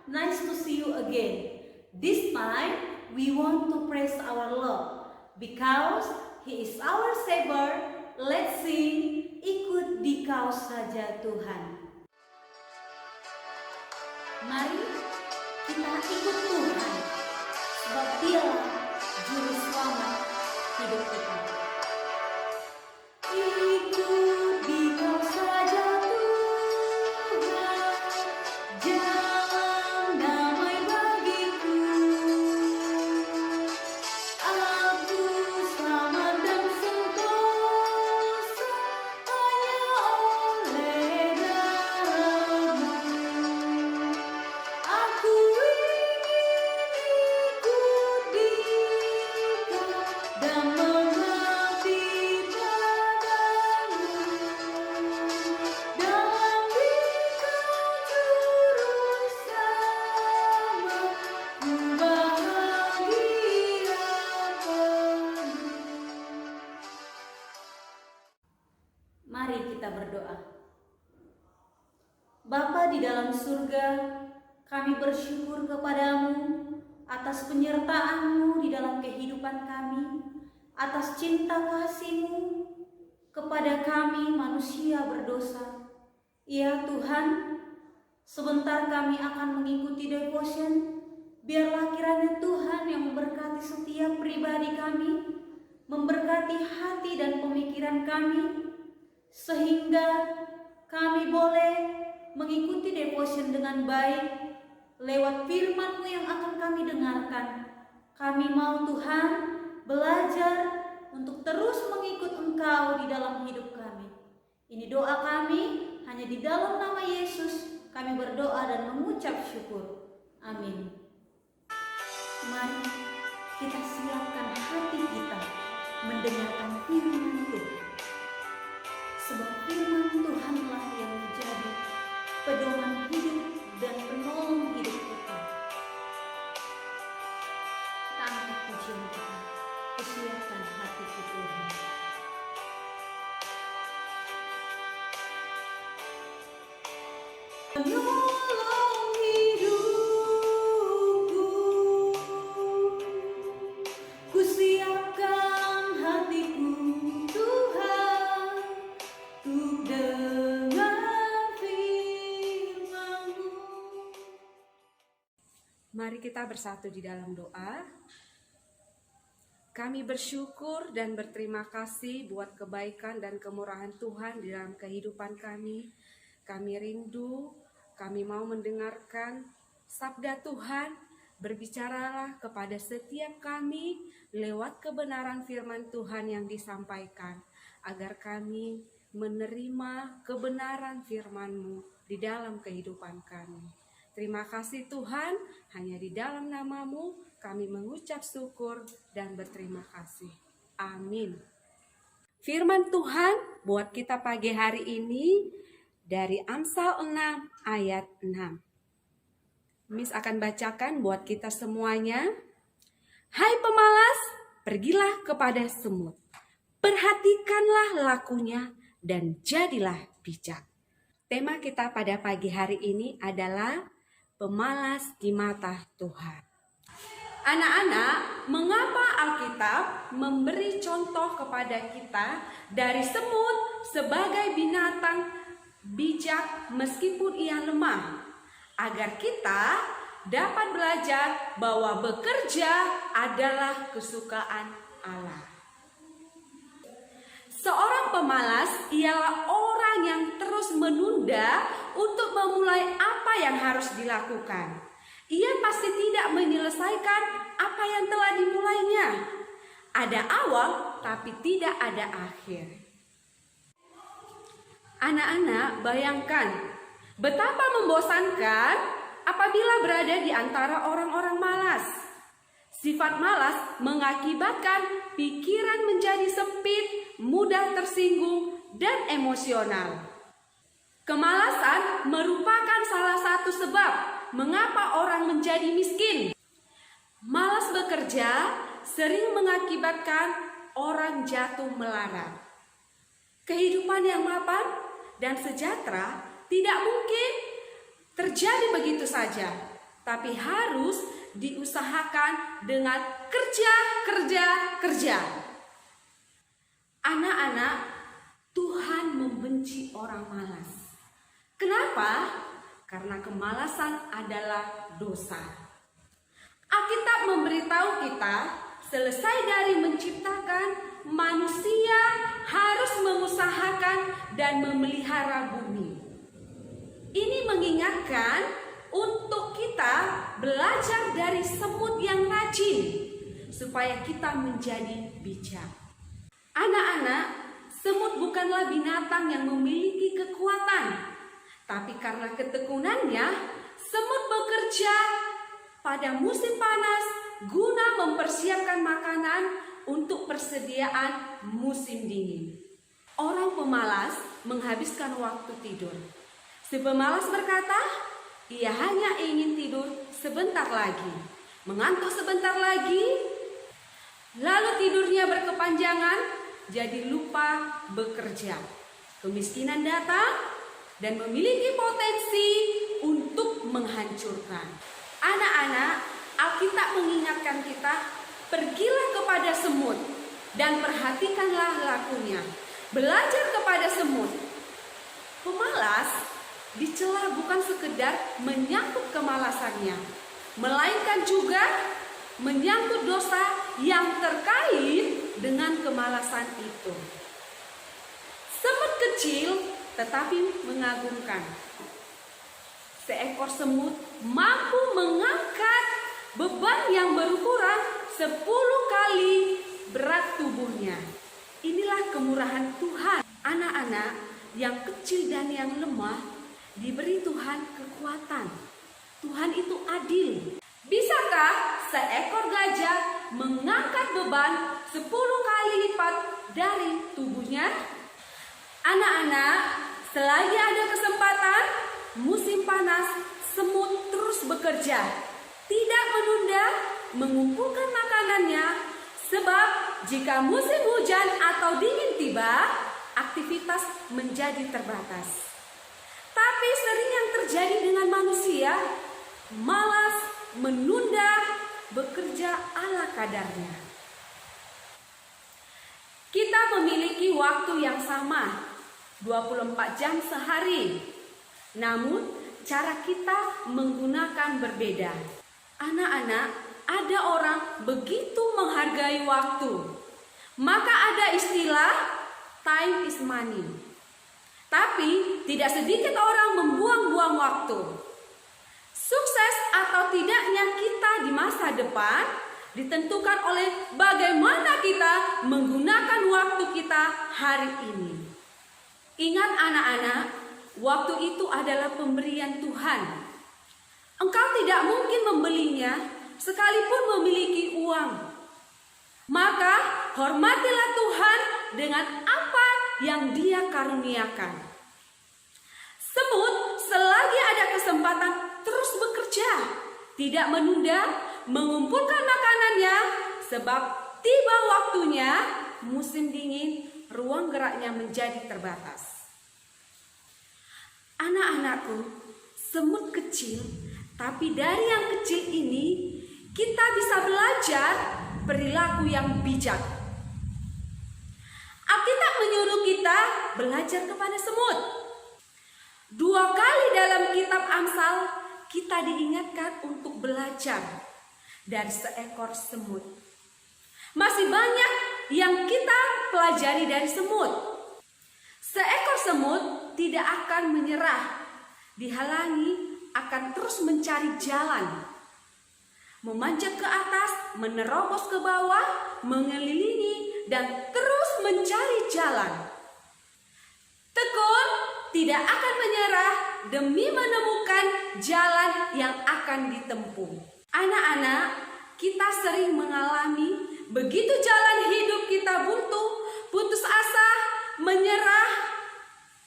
Nice to see you again. This time, we want to praise our Lord because He is our Savior. Let's sing, ikut Dikau saja Tuhan. Mari kita ikut Tuhan, sebab Dialah Juru Selamat hidup kita. Ikut Dikau saja Tuhan, jalan damai bagiku. Aku selamat dan sentosa hanya oleh darah-Mu. Aku ingin ikut Dikau dan mengabdi padamu. Dalam Dikau Juru Selamat, ku bahagia penuh. Mari kita berdoa. Bapa di dalam surga, kami bersyukur kepadamu atas penyertaan-Mu di dalam kehidupan kami, atas cinta kasih-Mu kepada kami manusia berdosa. Ya Tuhan, sebentar kami akan mengikuti devotion. Biarlah kiranya Tuhan yang memberkati setiap pribadi kami, memberkati hati dan pemikiran kami, sehingga kami boleh mengikuti devotion dengan baik lewat firman-Mu yang akan kami dengarkan. Kami mau Tuhan belajar untuk terus mengikut Engkau di dalam hidup kami. Ini doa kami, hanya di dalam nama Yesus kami berdoa dan mengucap syukur. Amin. Mari kita siapkan hati kita mendengarkan firman Tuhan. Sebab firman Tuhanlah yang menjadi pedoman hidup dan penolong hidup kita. Kita angkat pujian kita, persiapkan hati kita Tuhan. Penolong hidupku, ku siapkan hatiku Tuhan, untuk dengar firman-Mu. Mari kita bersatu di dalam doa. Kami bersyukur dan berterima kasih buat kebaikan dan kemurahan Tuhan di dalam kehidupan kami. Kami rindu, kami mau mendengarkan sabda Tuhan. Berbicaralah kepada setiap kami lewat kebenaran firman Tuhan yang disampaikan, agar kami menerima kebenaran firman-Mu di dalam kehidupan kami. Terima kasih Tuhan, hanya di dalam nama-Mu kami mengucap syukur dan berterima kasih. Amin. Firman Tuhan buat kita pagi hari ini dari Amsal 6 ayat 6. Miss akan bacakan buat kita semuanya. Hai pemalas, pergilah kepada semut. Perhatikanlah lakunya dan jadilah bijak. Tema kita pada pagi hari ini adalah pemalas di mata Tuhan. Anak-anak, mengapa Alkitab memberi contoh kepada kita dari semut sebagai binatang bijak meskipun ia lemah? Agar kita dapat belajar bahwa bekerja adalah kesukaan Allah. Seorang pemalas ialah orang yang terus menunda untuk memulai apa yang harus dilakukan. Ia pasti tidak menyelesaikan apa yang telah dimulainya. Ada awal tapi tidak ada akhir. Anak-anak, bayangkan betapa membosankan apabila berada di antara orang-orang malas. Sifat malas mengakibatkan pikiran menjadi sempit, mudah tersinggung, dan emosional. Kemalasan merupakan salah satu sebab mengapa orang menjadi miskin. Malas bekerja sering mengakibatkan orang jatuh melarat. Kehidupan yang mapan dan sejahtera tidak mungkin terjadi begitu saja. tapi harus diusahakan dengan kerja. Anak-anak, Tuhan membenci orang malas. Kenapa? Karena kemalasan adalah dosa. Alkitab memberitahu kita, selesai dari menciptakan, manusia harus mengusahakan dan memelihara bumi. Ini mengingatkan untuk kita belajar dari semut yang rajin, supaya kita menjadi bijak. Anak-anak, semut bukanlah binatang yang memiliki kekuatan, tapi karena ketekunannya, semut bekerja pada musim panas guna mempersiapkan makanan untuk persediaan musim dingin. Orang pemalas menghabiskan waktu tidur. Si pemalas berkata, ia hanya ingin tidur sebentar lagi, mengantuk sebentar lagi, lalu tidurnya berkepanjangan, jadi lupa bekerja. Kemiskinan datang dan memiliki potensi untuk menghancurkan. Anak-anak, Alkitab mengingatkan kita, pergilah kepada semut dan perhatikanlah lakunya. Belajar kepada semut. Pemalas dicela bukan sekedar menyangkut kemalasannya, melainkan juga menyangkut dosa yang terkait dengan kemalasan itu. Semut kecil tetapi mengagumkan. Seekor semut mampu mengangkat beban yang berukuran 10 kali berat tubuhnya. Inilah kemurahan Tuhan. Anak-anak yang kecil dan yang lemah diberi Tuhan kekuatan. Tuhan itu adil. Bisakah seekor gajah mengangkat beban 10 kali lipat dari tubuhnya? Anak-anak, selagi ada kesempatan, musim panas, semut terus bekerja, tidak menunda mengumpulkan makanannya, sebab jika musim hujan atau dingin tiba, aktivitas menjadi terbatas. Tapi sering yang terjadi dengan manusia, malas, menunda, bekerja ala kadarnya. Kita memiliki waktu yang sama, 24 jam sehari. Namun, cara kita menggunakan berbeda. Anak-anak, ada orang begitu menghargai waktu. Maka ada istilah time is money. Tapi, tidak sedikit orang membuang-buang waktu. Sukses atau tidaknya kita di masa depan ditentukan oleh bagaimana kita menggunakan waktu kita hari ini. Ingat anak-anak, waktu itu adalah pemberian Tuhan. Engkau tidak mungkin membelinya sekalipun memiliki uang. Maka hormatilah Tuhan dengan apa yang Dia karuniakan. Semut selagi ada kesempatan terus bekerja, tidak menunda mengumpulkan makanannya, sebab tiba waktunya musim dingin, ruang geraknya menjadi terbatas. Anak-anakku, semut kecil, tapi dari yang kecil ini kita bisa belajar perilaku yang bijak. Alkitab menyuruh kita belajar kepada semut. 2 kali dalam kitab Amsal kita diingatkan untuk belajar dari seekor semut. Masih banyak yang kita pelajari dari semut. Seekor semut tidak akan menyerah, dihalangi akan terus mencari jalan, memanjat ke atas, menerobos ke bawah, mengelilingi, dan terus mencari jalan. Tekun tidak akan menyerah demi menemukan jalan yang akan ditempuh. Anak-anak, kita sering mengalami begitu jalan hidup kita buntu, putus asa, menyerah.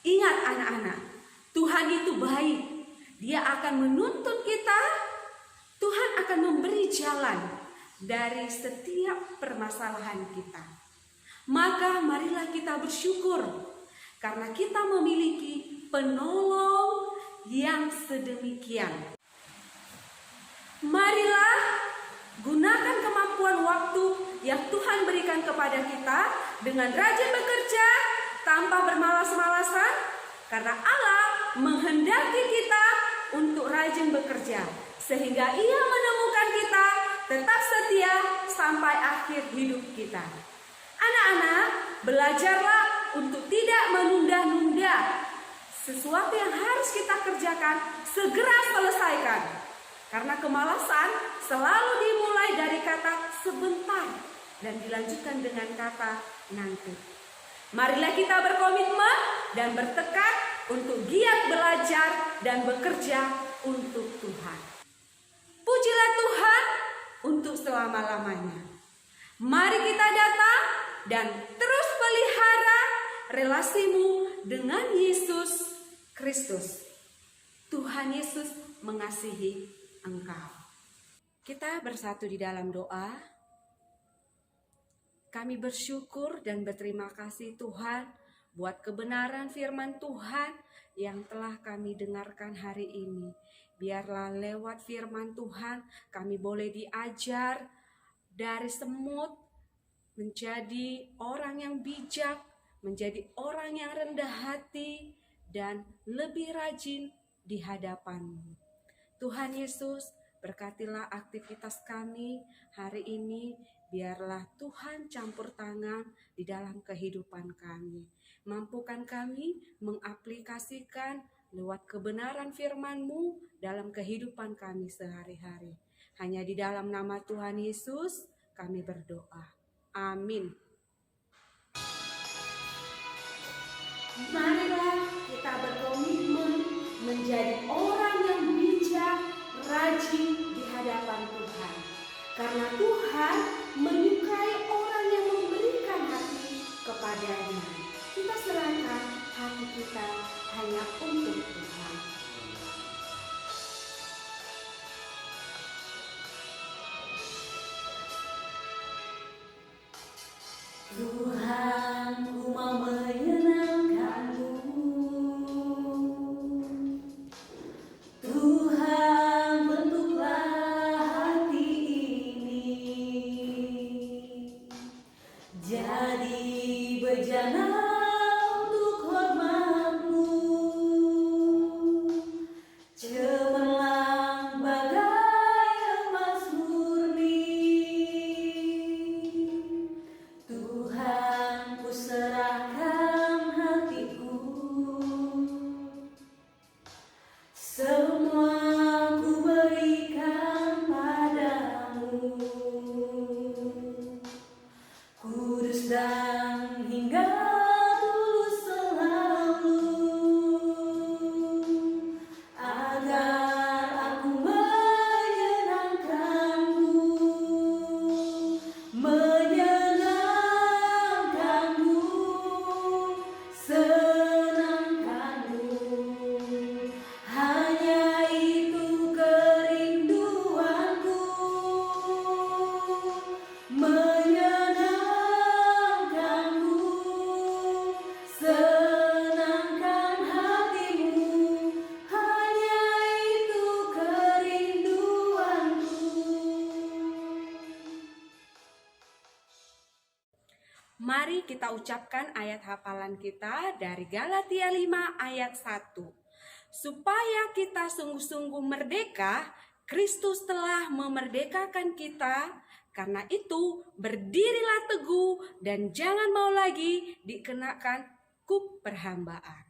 Ingat anak-anak, Tuhan itu baik. Dia akan menuntun kita. Tuhan akan memberi jalan dari setiap permasalahan kita. Maka marilah kita bersyukur karena kita memiliki penolong yang sedemikian. waktu yang Tuhan berikan kepada kita dengan rajin bekerja tanpa bermalas-malasan, karena Allah menghendaki kita untuk rajin bekerja, sehingga Ia menemukan kita tetap setia sampai akhir hidup kita. Anak-anak, belajarlah untuk tidak menunda-nunda. Sesuatu yang harus kita kerjakan, segera selesaikan. Karena kemalasan selalu dimulai dari kata sebentar dan dilanjutkan dengan kata nanti. Marilah kita berkomitmen dan bertekad untuk giat belajar dan bekerja untuk Tuhan. Pujilah Tuhan untuk selama-lamanya. Mari kita datang dan terus pelihara relasimu dengan Yesus Kristus. Tuhan Yesus mengasihi engkau. Kita bersatu di dalam doa. Kami bersyukur dan berterima kasih Tuhan buat kebenaran firman Tuhan yang telah kami dengarkan hari ini. Biarlah lewat firman Tuhan kami boleh diajar dari semut menjadi orang yang bijak, menjadi orang yang rendah hati dan lebih rajin di hadapan-Mu. Tuhan Yesus, berkatilah aktivitas kami hari ini. Biarlah Tuhan campur tangan di dalam kehidupan kami. Mampukan kami mengaplikasikan lewat kebenaran firman-Mu dalam kehidupan kami sehari-hari. Hanya di dalam nama Tuhan Yesus kami berdoa. Amin. Marilah kita berkomitmen menjadi orang yang bijak, rajin di hadapan Tuhan. Karena Tuhan menyukai orang yang memberikan hati kepadanya. Kita serahkan hati kita hanya untuk Tuhan. Tuhan, ku mau menyenangkan-Mu. Tuhan, bentuklah hati ini jadi bejana untuk hormat-Mu. Cemerlang bagai emas murni. Tuhan, ku serahkan hatiku. Semua ku berikan padamu. Kudus dan hingga tulus selalu, agar aku menyenangkan-Mu, menyenangkan-Mu, senangkan-Mu. Hanya itu kerinduanku, menyenangkan-Mu, senangkan hati-Mu. Hanya itu kerinduanku. Mari kita ucapkan ayat hafalan kita dari Galatia 5 ayat 1. Supaya kita sungguh-sungguh merdeka, Kristus telah memerdekakan kita. Karena itu, berdirilah teguh dan jangan mau lagi dikenakan kuk perhambaan.